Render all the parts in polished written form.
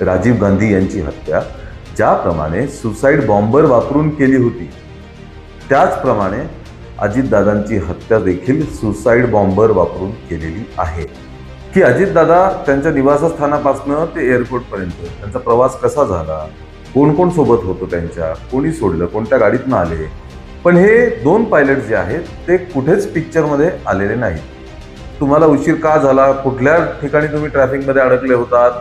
राजीव गांधी यांची हत्या ज्याप्रमाणे सुसाईड बॉम्बर वापरून केली होती, त्याचप्रमाणे अजितदादांची हत्या देखील सुसाईड बॉम्बर वापरून केलेली आहे. की अजितदादा त्यांच्या निवासस्थानापासून ते एअरपोर्टपर्यंत त्यांचा प्रवास कसा झाला, कोण कोण सोबत होतं त्यांच्या, कोणी सोडलं, कोणत्या गाडीतनं आले. पण हे दोन पायलट जे आहेत ते कुठेच पिक्चरमध्ये आलेले नाहीत. तुम्हाला उशीर का झाला, कुठल्या ठिकाणी तुम्ही ट्रॅफिकमध्ये अडकले होतात,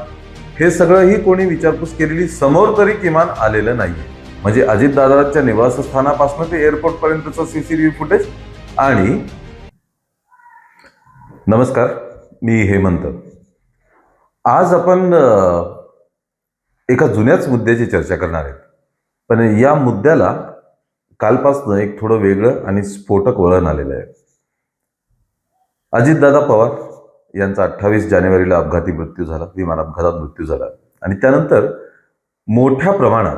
हे सगळंही कोणी विचारपूस केलेली समोर तरी किमान आलेलं नाहीये. म्हणजे अजितदादांच्या निवासस्थानापासून ते एअरपोर्टपर्यंतचं सीसीटीव्ही फुटेज. आणि नमस्कार, मी हेमंत. आज आपण एका जुन्याच मुद्द्याची चर्चा करणार आहे. पण या मुद्द्याला कालपासून एक थोडं वेगळं आणि स्फोटक वळण आलेलं आहे. अजितदादा पवार यांचा 28 जानेवारीला अपघाती मृत्यू झाला, विमान अपघातात मृत्यू झाला. आणि त्यानंतर मोठ्या प्रमाणात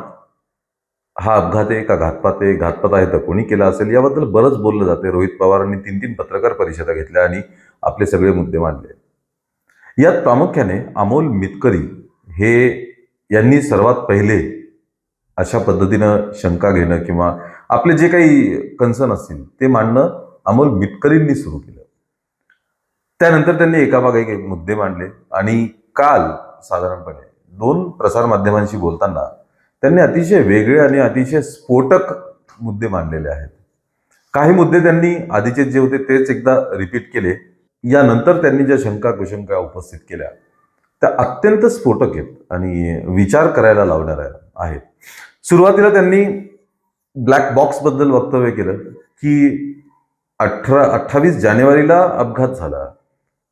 हा अपघात आहे का घातपात आहे, घातपात आहे तर कोणी केला असेल याबद्दल बरंच बोललं जाते. रोहित पवारांनी 3 पत्रकार परिषदा घेतल्या आणि आपले सगळे मुद्दे मांडले. यात प्रामुख्याने अमोल मिटकरी हे यांनी सर्वात पहिले अशा पद्धतीनं शंका घेणं किंवा आपले जे काही कन्सर्न असतील ते मांडणं अमोल मिटकरींनी सुरू केलं. त्यानंतर त्यांनी एकामागे एक मुद्दे मांडले. आणि काल साधारणपणे 2 प्रसारमाध्यमांशी बोलताना त्यांनी अतिशय वेगळे आणि अतिशय स्फोटक मुद्दे मांडलेले आहेत. काही मुद्दे त्यांनी आधीचे जे होते तेच एकदा रिपीट केले. यानंतर त्यांनी ज्या शंका कुशंका उपस्थित केल्या त्या अत्यंत स्फोटक आहेत आणि विचार करायला लावणाऱ्या आहेत. सुरुवातीला त्यांनी ब्लॅक बॉक्स बद्दल वक्तव्य केलं की 28 जानेवारीला अपघात झाला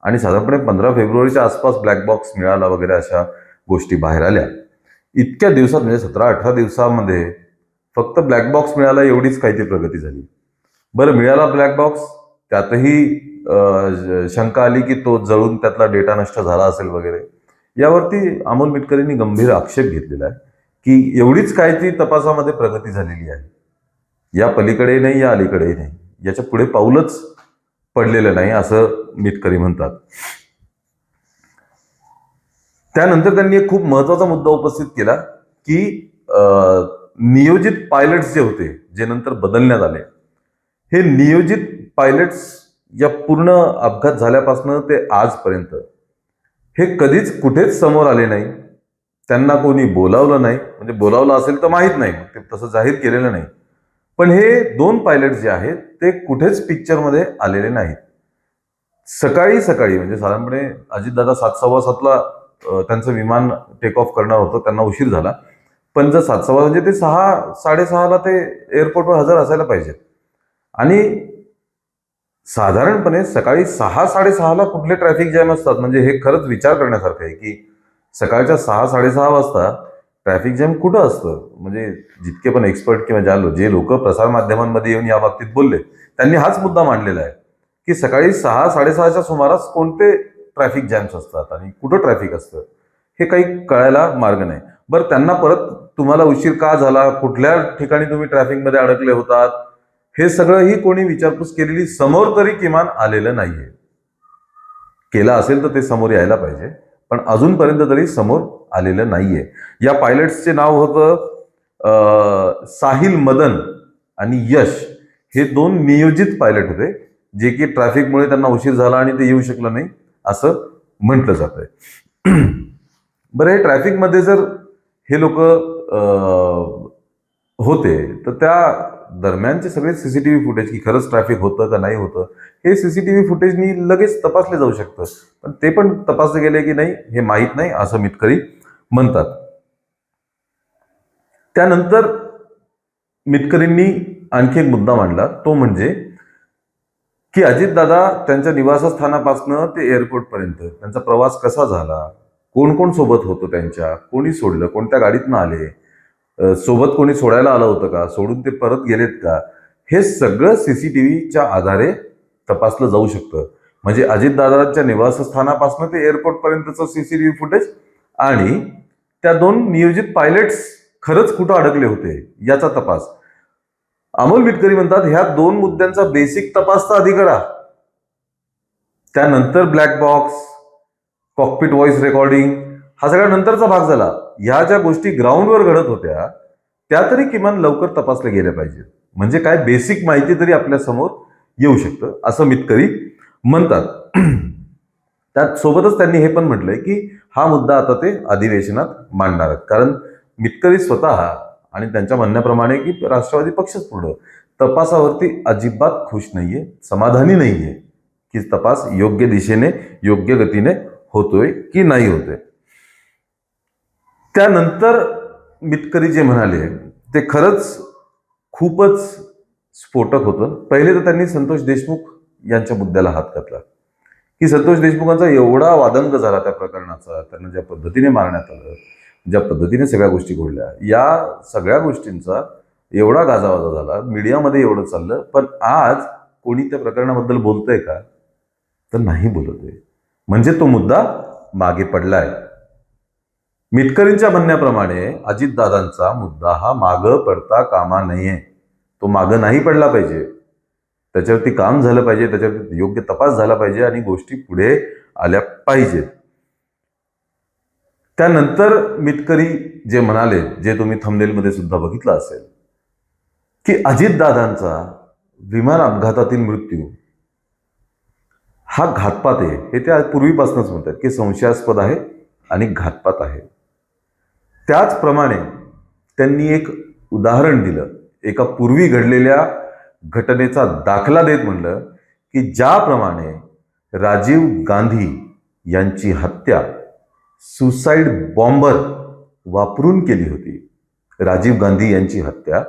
आणि साधारणपणे 15 फेब्रुवारीच्या आसपास ब्लॅक बॉक्स मिळाला वगैरे अशा गोष्टी बाहेर आल्या. इतक्या दिवसात म्हणजे 17-18 दिवसामध्ये फक्त ब्लॅक बॉक्स मिळाला एवढीच काहीतरी प्रगती झाली. बरं, मिळाला ब्लॅक बॉक्स, त्यातही शंका आली की तो जळून त्यातला डेटा नष्ट झाला असेल वगैरे. यावरती अमोल मिटकरींनी गंभीर आक्षेप घेतलेला आहे की एवढीच काय ती तपासामध्ये प्रगती झालेली आहे, या पलीकडे नाही या अलीकडे नाही, याच्या पुढे पाऊलच पडलेलं नाही असं मिटकरी म्हणतात. त्यानंतर त्यांनी एक खूप महत्वाचा मुद्दा उपस्थित केला की नियोजित पायलट्स जे होते, जे नंतर बदलण्यात आले, हे नियोजित पायलट्स या पूर्ण अपघात झाल्यापासून ते आजपर्यंत हे कधीच कुठेच समोर आले नाही. त्यांना कोणी बोलावलं नाही, म्हणजे बोलावलं असेल तर माहीत नाही, ते तसं जाहीर केलेलं नाही. पण हे 2 पायलट जे आहेत ते कुठेच पिक्चरमध्ये आलेले नाहीत. सकाळी सकाळी म्हणजे साधारणपणे अजितदादा 7:15ला त्यांचं विमान टेक ऑफ करणार होतं, त्यांना उशीर झाला. पण जर 7:15 म्हणजे ते 6-6:30ला ते एअरपोर्टवर हजर असायला पाहिजेत. आणि साधारणपणे सकाळी 6-6:30ला कुठले ट्रॅफिक जॅम असतात, म्हणजे हे खरंच विचार करण्यासारखं आहे की सकाळच्या 6-6:30 वाजता ट्रॅफिक जॅम कुठं असतं. म्हणजे जितके पण एक्सपर्ट किंवा जे लोक प्रसारमाध्यमांमध्ये येऊन या बाबतीत बोलले त्यांनी हाच मुद्दा मांडलेला आहे की सकाळी 6-6:30च्या सुमारास कोणते ट्रॅफिक जॅम्स असतात आणि कुठं ट्रॅफिक असतं हे काही कळायला मार्ग नाही. बरं, त्यांना परत तुम्हाला उशीर का झाला, कुठल्या ठिकाणी तुम्ही ट्रॅफिकमध्ये अडकले होतात, हे सगळंही कोणी विचारपूस केलेली समोर तरी किमान आलेलं नाहीये. केलं असेल तर ते समोर यायला पाहिजे, पण अजूनपर्यंत तरी समोर आलेलं नाहीये. या पायलट्सचे नाव होतं साहिल मदन आणि यश. हे 2 नियोजित पायलट होते जे की ट्रॅफिकमुळे त्यांना उशीर झाला आणि ते येऊ शकलं नाही असं म्हटलं जात आहे. बरं, हे ट्रॅफिकमध्ये जर हे लोक होते तर त्या दरम्यानचे सगळे सीसीटीव्ही फुटेज की खरंच ट्रॅफिक होतं का नाही होतं हे सीसीटीव्ही फुटेजनी लगेच तपासले जाऊ शकतं. पण ते पण तपासले गेले की नाही हे माहीत नाही असं मिटकरी म्हणतात. त्यानंतर मिटकरींनी आणखी एक मुद्दा मांडला, तो म्हणजे की अजितदादा त्यांच्या निवासस्थानापासून ते एअरपोर्टपर्यंत त्यांचा प्रवास कसा झाला, कोण कोण सोबत होतं त्यांच्या, कोणी सोडलं, कोणत्या गाडीतनं आले, सोबत कोणी सोडायला आलं होतं का, सोडून ते परत गेलेत का, हे सगळं सीसीटीव्हीच्या आधारे तपासलं जाऊ शकतं. म्हणजे अजितदादांच्या निवासस्थानापासून ते एअरपोर्टपर्यंतचं सीसीटीव्ही फुटेज आणि त्या 2 नियोजित पायलट्स खरंच कुठं अडकले होते याचा तपास. अमोल मिटकरी म्हणतात ह्या 2 मुद्द्यांचा बेसिक तपास तर आधी करा, त्यानंतर black box, cockpit voice recording हा सगळा नंतरचा भाग झाला. ह्या ज्या गोष्टी ग्राउंडवर घडत होत्या त्या तरी किमान लवकर तपासल्या गेल्या पाहिजेत. म्हणजे काय बेसिक माहिती तरी आपल्या समोर येऊ शकतं असं मितकरी म्हणतात. त्यात सोबतच त्यांनी हे पण म्हटलंय की हा मुद्दा आता ते अधिवेशनात मांडणार आहेत. कारण मितकरी स्वतः आणि त्यांच्या म्हणण्याप्रमाणे की राष्ट्रवादी पक्षच पुढं तपासावरती अजिबात खुश नाहीये, समाधानी नाहीये की तपास योग्य दिशेने योग्य गतीने होतोय की नाही होतोय. त्यानंतर मितकरी जे म्हणाले ते खरंच खूपच स्फोटक होतं. पहिले तर त्यांनी संतोष देशमुख यांच्या मुद्द्याला हात घातला की संतोष देशमुखांचा एवढा वादंग झाला त्या प्रकरणाचा, त्यांना ज्या पद्धतीने मारण्यात आलं, ज्या पद्धतीने सगळ्या गोष्टी घडल्या, या सगळ्या गोष्टींचा एवढा गाजावाजा झाला, मीडियामध्ये एवढं चाललं, पण आज कोणी त्या प्रकरणाबद्दल बोलतंय का? तर नाही बोलत आहे. म्हणजे तो मुद्दा मागे पडलाय. मितकरींच्या म्हणण्याप्रमाणे अजितदादांचा मुद्दा हा मागं पडता कामा नये. तो मागं नाही पडला पाहिजे. त्याच्यावरती काम झालं पाहिजे, त्याच्यावरती योग्य तपास झाला पाहिजे आणि गोष्टी पुढे आल्या पाहिजेत. त्यानंतर मितकरी जे म्हणाले, जे तुम्ही थंबनेलमध्ये सुद्धा बघितलं असेल, की अजितदादांचा विमान अपघातातील मृत्यू हा घातपात आहे. हे ते पूर्वीपासूनच म्हणतात की संशयास्पद आहे आणि घातपात आहे. त्याचप्रमाणे त्यांनी एक उदाहरण दिलं, एका पूर्वी घडलेल्या घटनेचा दाखला देत म्हणलं की ज्याप्रमाणे राजीव गांधी यांची हत्या सुसाईड बॉम्बर वापरून केली होती, राजीव गांधी यांची हत्या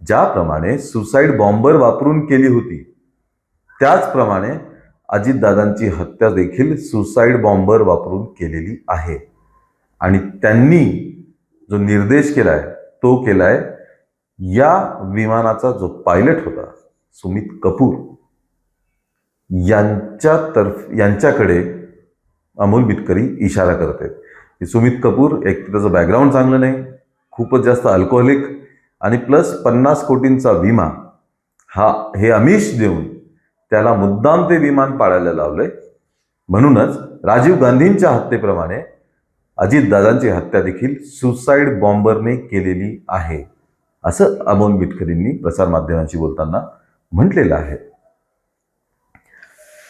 ज्याप्रमाणे सुसाईड बॉम्बर वापरून केली होती, त्याचप्रमाणे अजितदादांची हत्या देखील सुसाईड बॉम्बर वापरून केलेली आहे. आणि त्यांनी जो निर्देश केलाय तो केलाय या विमानाचा जो पायलट होता सुमित कपूर यांच्याकडे अमोल मितकरी इशारा करत आहेत की सुमित कपूर एक त्याचं बॅकग्राऊंड चांगलं नाही, खूपच जास्त अल्कोहोलिक, आणि प्लस 50 कोटींचा विमा हे आमिष देऊन त्याला मुद्दाम ते विमान पाडायला लावलंय. म्हणूनच राजीव गांधींच्या हत्येप्रमाणे अजितदादांची हत्या देखील सुसाईड बॉम्बरने केलेली आहे, असं अमोल मितकरींनी प्रसारमाध्यमांशी बोलताना म्हटलेलं आहे.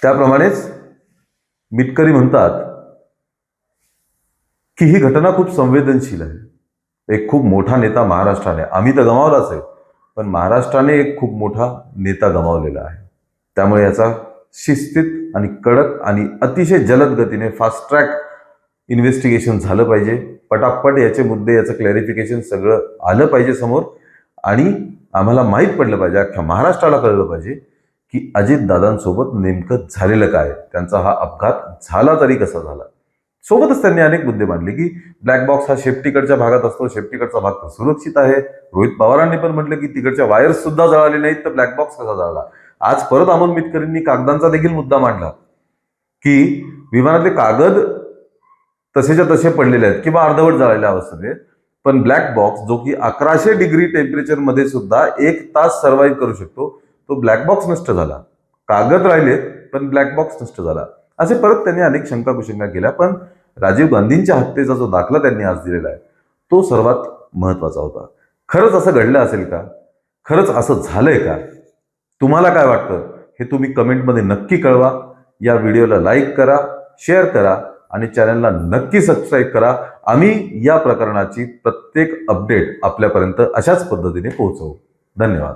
त्याप्रमाणेच मितकरी म्हणतात की ही घटना खूप संवेदनशील आहे. एक खूप मोठा नेता महाराष्ट्राने, आम्ही तर गमावलाच आहे, पण महाराष्ट्राने एक खूप मोठा नेता गमावलेला आहे. त्यामुळे याचा शिस्तीत आणि कडक आणि अतिशय जलद गतीने फास्ट ट्रॅक इन्व्हेस्टिगेशन झालं पाहिजे. पटापट याचे मुद्दे, याचं क्लॅरिफिकेशन सगळं आलं पाहिजे समोर, आणि आम्हाला माहीत पडलं पाहिजे, अख्ख्या महाराष्ट्राला कळलं पाहिजे की अजितदादांसोबत नेमकं झालेलं काय, त्यांचा हा अपघात झाला तरी कसा झाला. सोबतच त्यांनी अनेक मुद्दे मांडले की ब्लॅक बॉक्स हा शेफ्टीकडच्या भागात असतो, शेफ्टीकडचा भाग तर सुरक्षित आहे. रोहित पवारांनी पण म्हटलं की तिकडच्या वायर्स सुद्धा जळाले नाहीत, तर ब्लॅक बॉक्स कसा जळाला. आज परत अमोल मितकरींनी कागदांचा देखील मुद्दा मांडला की विमानातले कागद तसेच्या तसे पडलेले आहेत किंवा अर्धवट जळालेल्या अवस्थेत आहेत, पण ब्लॅक बॉक्स जो की 1100 डिग्री टेम्परेचरमध्ये सुद्धा 1 तास सर्व्हाइव्ह करू शकतो, तो ब्लॅक बॉक्स नष्ट झाला. कागद राहिलेत पण ब्लॅक बॉक्स नष्ट झाला. असे परत त्यांनी अनेक शंका कुशंका केल्या. पण राजीव गांधींच्या हत्येचा जो दाखला त्यांनी आज दिलेला आहे तो सर्वात महत्वाचा होता. खरंच असं घडलं असेल का? खरंच असं झालंय का? तुम्हाला काय वाटतं हे तुम्ही कमेंटमध्ये नक्की कळवा. या व्हिडिओला लाईक करा, शेअर करा आणि चॅनलला नक्की सबस्क्राईब करा. आम्ही या प्रकरणाची प्रत्येक अपडेट आपल्यापर्यंत अशाच पद्धतीने पोहोचवू. धन्यवाद.